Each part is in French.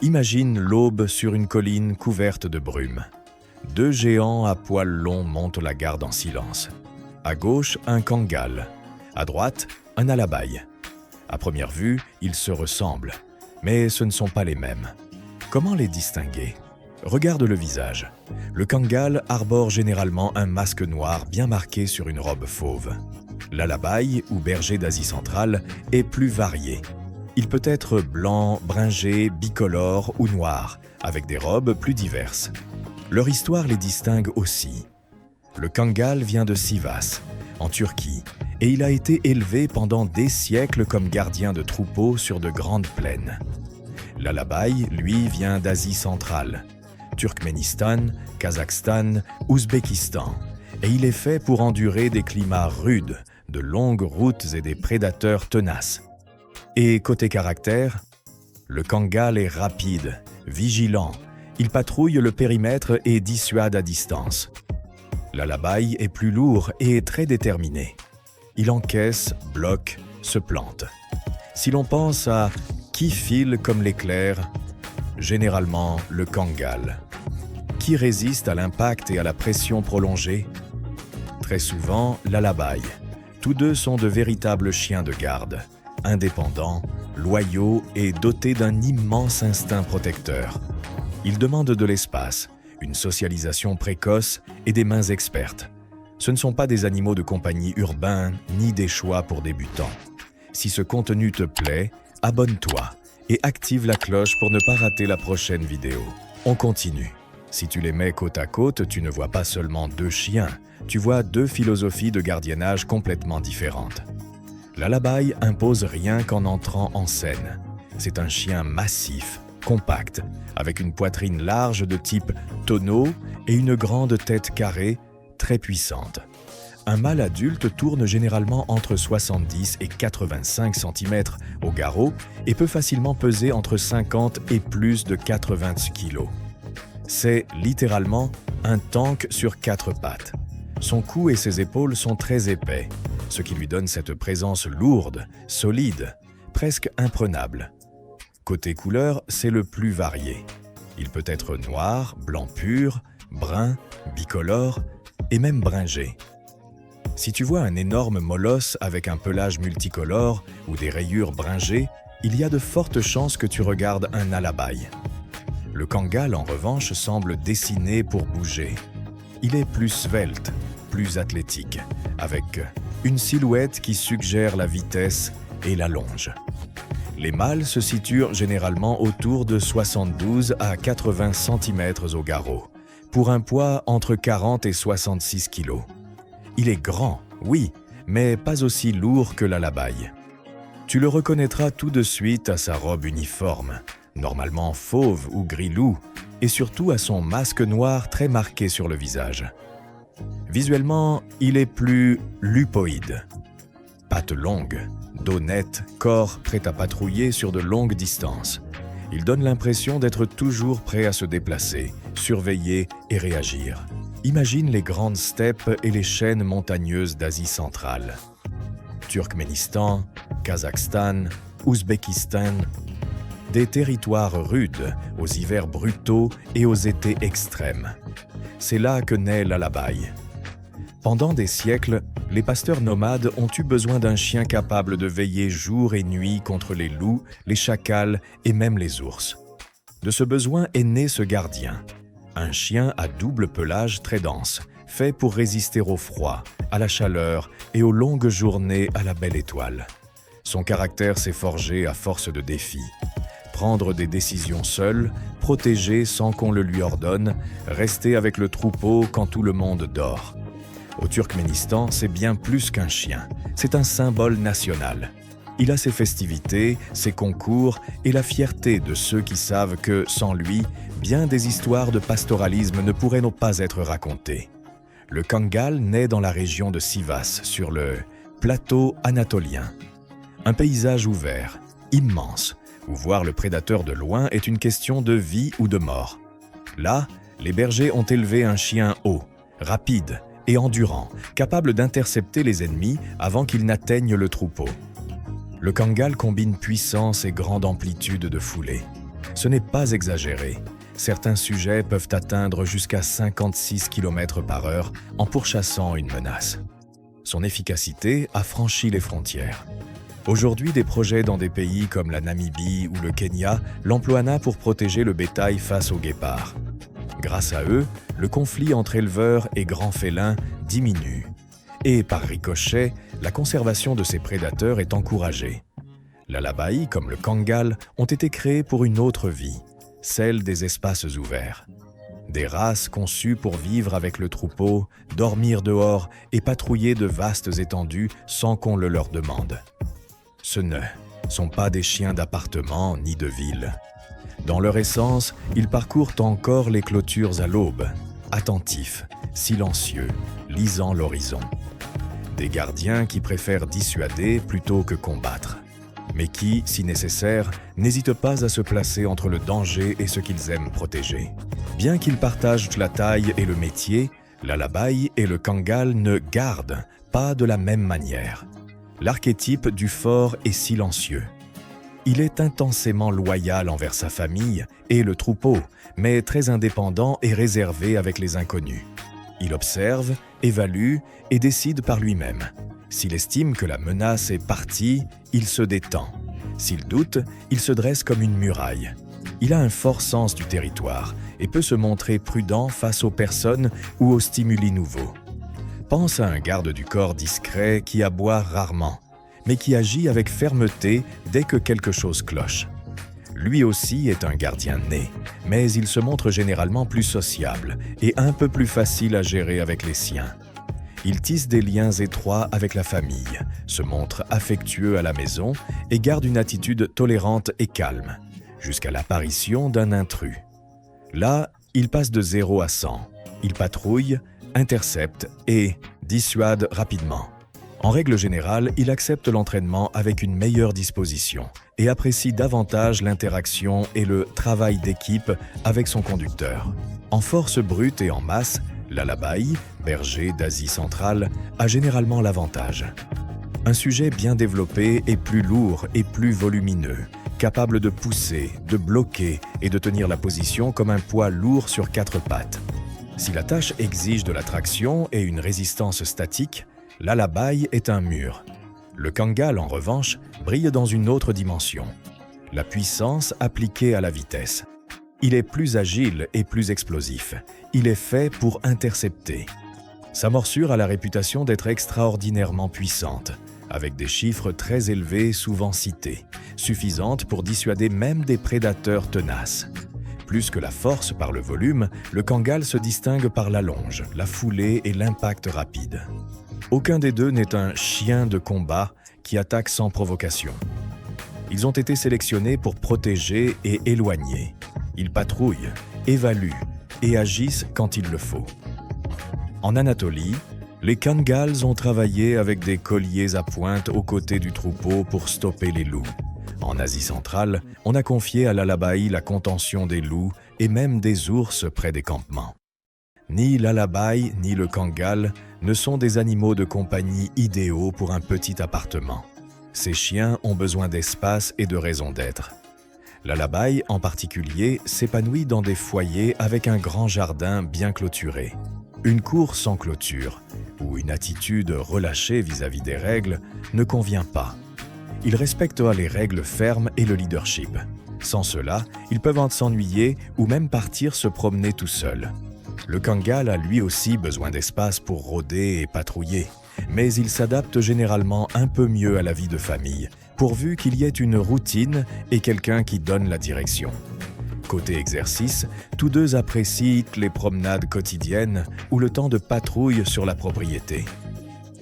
Imagine l'aube sur une colline couverte de brume. Deux géants à poils longs montent la garde en silence. À gauche, un kangal. À droite, un alabaï. À première vue, ils se ressemblent, mais ce ne sont pas les mêmes. Comment les distinguer? Regarde le visage. Le kangal arbore généralement un masque noir bien marqué sur une robe fauve. L'alabaï, ou berger d'Asie centrale, est plus varié. Il peut être blanc, bringé, bicolore ou noir, avec des robes plus diverses. Leur histoire les distingue aussi. Le kangal vient de Sivas, en Turquie, et il a été élevé pendant des siècles comme gardien de troupeaux sur de grandes plaines. L'alabaï, lui, vient d'Asie centrale, Turkménistan, Kazakhstan, Ouzbékistan, et il est fait pour endurer des climats rudes, de longues routes et des prédateurs tenaces. Et côté caractère, le kangal est rapide, vigilant, il patrouille le périmètre et dissuade à distance. L'alabaï est plus lourd et très déterminé. Il encaisse, bloque, se plante. Si l'on pense à qui file comme l'éclair, généralement le kangal. Qui résiste à l'impact et à la pression prolongée? Très souvent, l'alabaï. Tous deux sont de véritables chiens de garde, indépendants, loyaux et dotés d'un immense instinct protecteur. Ils demandent de l'espace, une socialisation précoce et des mains expertes. Ce ne sont pas des animaux de compagnie urbains ni des choix pour débutants. Si ce contenu te plaît, abonne-toi et active la cloche pour ne pas rater la prochaine vidéo. On continue. Si tu les mets côte à côte, tu ne vois pas seulement deux chiens, tu vois deux philosophies de gardiennage complètement différentes. L'alabaï impose rien qu'en entrant en scène. C'est un chien massif, compact, avec une poitrine large de type tonneau et une grande tête carrée, très puissante. Un mâle adulte tourne généralement entre 70 et 85 cm au garrot et peut facilement peser entre 50 et plus de 80 kg. C'est littéralement un tank sur quatre pattes. Son cou et ses épaules sont très épais, ce qui lui donne cette présence lourde, solide, presque imprenable. Côté couleur, c'est le plus varié. Il peut être noir, blanc pur, brun, bicolore et même bringé. Si tu vois un énorme molosse avec un pelage multicolore ou des rayures bringées, il y a de fortes chances que tu regardes un alabaï. Le kangal, en revanche, semble dessiné pour bouger. Il est plus svelte, plus athlétique, avec une silhouette qui suggère la vitesse et la longe. Les mâles se situent généralement autour de 72 à 80 cm au garrot, pour un poids entre 40 et 66 kg. Il est grand, oui, mais pas aussi lourd que l'alabaï. Tu le reconnaîtras tout de suite à sa robe uniforme, normalement fauve ou gris-loup, et surtout à son masque noir très marqué sur le visage. Visuellement, il est plus lupoïde. Pattes longues, dos net, corps prêt à patrouiller sur de longues distances. Il donne l'impression d'être toujours prêt à se déplacer, surveiller et réagir. Imagine les grandes steppes et les chaînes montagneuses d'Asie centrale. Turkménistan, Kazakhstan, Ouzbékistan, des territoires rudes, aux hivers brutaux et aux étés extrêmes. C'est là que naît l'alabaï. Pendant des siècles, les pasteurs nomades ont eu besoin d'un chien capable de veiller jour et nuit contre les loups, les chacals et même les ours. De ce besoin est né ce gardien. Un chien à double pelage très dense, fait pour résister au froid, à la chaleur et aux longues journées à la belle étoile. Son caractère s'est forgé à force de défis. Prendre des décisions seul, protéger sans qu'on le lui ordonne, rester avec le troupeau quand tout le monde dort. Au Turkménistan, c'est bien plus qu'un chien, c'est un symbole national. Il a ses festivités, ses concours et la fierté de ceux qui savent que, sans lui, bien des histoires de pastoralisme ne pourraient pas être racontées. Le kangal naît dans la région de Sivas, sur le plateau anatolien. Un paysage ouvert, immense, où voir le prédateur de loin est une question de vie ou de mort. Là, les bergers ont élevé un chien haut, rapide et endurant, capable d'intercepter les ennemis avant qu'ils n'atteignent le troupeau. Le kangal combine puissance et grande amplitude de foulée. Ce n'est pas exagéré. Certains sujets peuvent atteindre jusqu'à 56 km/h en pourchassant une menace. Son efficacité a franchi les frontières. Aujourd'hui, des projets dans des pays comme la Namibie ou le Kenya l'emploient pour protéger le bétail face aux guépards. Grâce à eux, le conflit entre éleveurs et grands félins diminue. Et par ricochet, la conservation de ces prédateurs est encouragée. L'alabaï, comme le kangal, ont été créés pour une autre vie, celle des espaces ouverts. Des races conçues pour vivre avec le troupeau, dormir dehors et patrouiller de vastes étendues sans qu'on le leur demande. Ce ne sont pas des chiens d'appartement ni de ville. Dans leur essence, ils parcourent encore les clôtures à l'aube, attentifs, silencieux, lisant l'horizon. Des gardiens qui préfèrent dissuader plutôt que combattre, mais qui, si nécessaire, n'hésitent pas à se placer entre le danger et ce qu'ils aiment protéger. Bien qu'ils partagent la taille et le métier, l'alabaï et le kangal ne gardent pas de la même manière. L'archétype du fort est silencieux. Il est intensément loyal envers sa famille et le troupeau, mais très indépendant et réservé avec les inconnus. Il observe, évalue et décide par lui-même. S'il estime que la menace est partie, il se détend. S'il doute, il se dresse comme une muraille. Il a un fort sens du territoire et peut se montrer prudent face aux personnes ou aux stimuli nouveaux. Pense à un garde du corps discret qui aboie rarement, mais qui agit avec fermeté dès que quelque chose cloche. Lui aussi est un gardien né, mais il se montre généralement plus sociable et un peu plus facile à gérer avec les siens. Il tisse des liens étroits avec la famille, se montre affectueux à la maison et garde une attitude tolérante et calme, jusqu'à l'apparition d'un intrus. Là, il passe de 0 à 100. Il patrouille, intercepte et dissuade rapidement. En règle générale, il accepte l'entraînement avec une meilleure disposition et apprécie davantage l'interaction et le travail d'équipe avec son conducteur. En force brute et en masse, l'alabaï, berger d'Asie centrale, a généralement l'avantage. Un sujet bien développé est plus lourd et plus volumineux, capable de pousser, de bloquer et de tenir la position comme un poids lourd sur 4 pattes. Si la tâche exige de la traction et une résistance statique, l'alabaï est un mur. Le kangal, en revanche, brille dans une autre dimension, la puissance appliquée à la vitesse. Il est plus agile et plus explosif. Il est fait pour intercepter. Sa morsure a la réputation d'être extraordinairement puissante, avec des chiffres très élevés souvent cités, suffisantes pour dissuader même des prédateurs tenaces. Plus que la force par le volume, le kangal se distingue par l'allonge, la foulée et l'impact rapide. Aucun des deux n'est un chien de combat qui attaque sans provocation. Ils ont été sélectionnés pour protéger et éloigner. Ils patrouillent, évaluent et agissent quand il le faut. En Anatolie, les kangals ont travaillé avec des colliers à pointe aux côtés du troupeau pour stopper les loups. En Asie centrale, on a confié à l'alabaï la contention des loups et même des ours près des campements. Ni l'alabaï ni le kangal ne sont des animaux de compagnie idéaux pour un petit appartement. Ces chiens ont besoin d'espace et de raison d'être. L'alabaï, en particulier, s'épanouit dans des foyers avec un grand jardin bien clôturé. Une cour sans clôture, ou une attitude relâchée vis-à-vis des règles, ne convient pas. Ils respectent les règles fermes et le leadership. Sans cela, ils peuvent s'ennuyer ou même partir se promener tout seuls. Le kangal a lui aussi besoin d'espace pour rôder et patrouiller, mais il s'adapte généralement un peu mieux à la vie de famille, pourvu qu'il y ait une routine et quelqu'un qui donne la direction. Côté exercice, tous deux apprécient les promenades quotidiennes ou le temps de patrouille sur la propriété.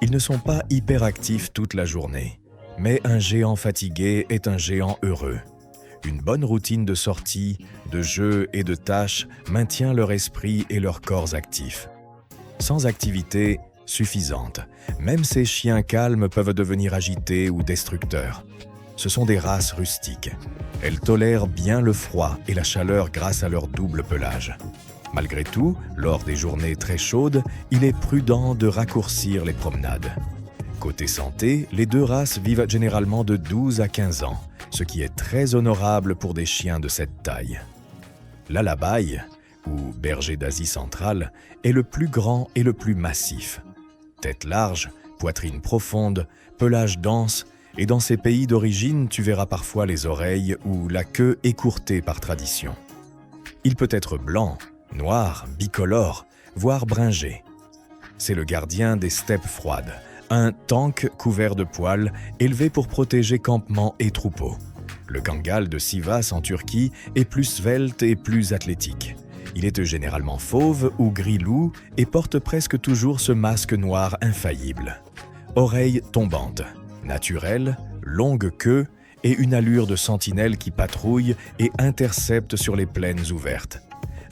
Ils ne sont pas hyperactifs toute la journée, mais un géant fatigué est un géant heureux. Une bonne routine de sortie, de jeux et de tâches maintient leur esprit et leur corps actifs. Sans activité suffisante, même ces chiens calmes peuvent devenir agités ou destructeurs. Ce sont des races rustiques. Elles tolèrent bien le froid et la chaleur grâce à leur double pelage. Malgré tout, lors des journées très chaudes, il est prudent de raccourcir les promenades. Côté santé, les deux races vivent généralement de 12 à 15 ans, ce qui est très honorable pour des chiens de cette taille. L'Alabaï, ou berger d'Asie centrale, est le plus grand et le plus massif. Tête large, poitrine profonde, pelage dense, et dans ses pays d'origine, tu verras parfois les oreilles ou la queue écourtée par tradition. Il peut être blanc, noir, bicolore, voire bringé. C'est le gardien des steppes froides, un tank couvert de poils élevé pour protéger campements et troupeaux. Le Kangal de Sivas en Turquie est plus svelte et plus athlétique. Il est généralement fauve ou gris-loup et porte presque toujours ce masque noir infaillible. Oreilles tombantes, naturelles, longue queue et une allure de sentinelle qui patrouille et intercepte sur les plaines ouvertes.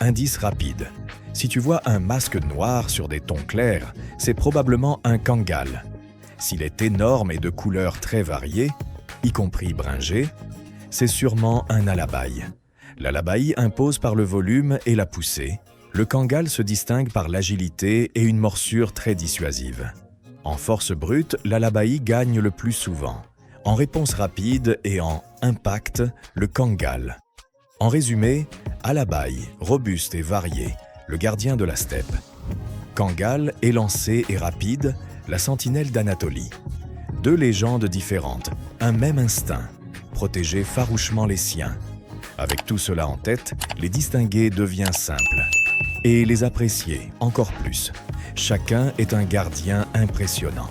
Indice rapide. Si tu vois un masque noir sur des tons clairs, c'est probablement un Kangal. S'il est énorme et de couleurs très variées, y compris bringé, c'est sûrement un Alabaï. L'Alabaï impose par le volume et la poussée. Le Kangal se distingue par l'agilité et une morsure très dissuasive. En force brute, l'Alabaï gagne le plus souvent. En réponse rapide et en impact, le Kangal. En résumé, Alabaï, robuste et varié, le gardien de la steppe. Kangal, élancé et rapide, la sentinelle d'Anatolie. Deux légendes différentes, un même instinct, protéger farouchement les siens. Avec tout cela en tête, les distinguer devient simple. Et les apprécier encore plus. Chacun est un gardien impressionnant.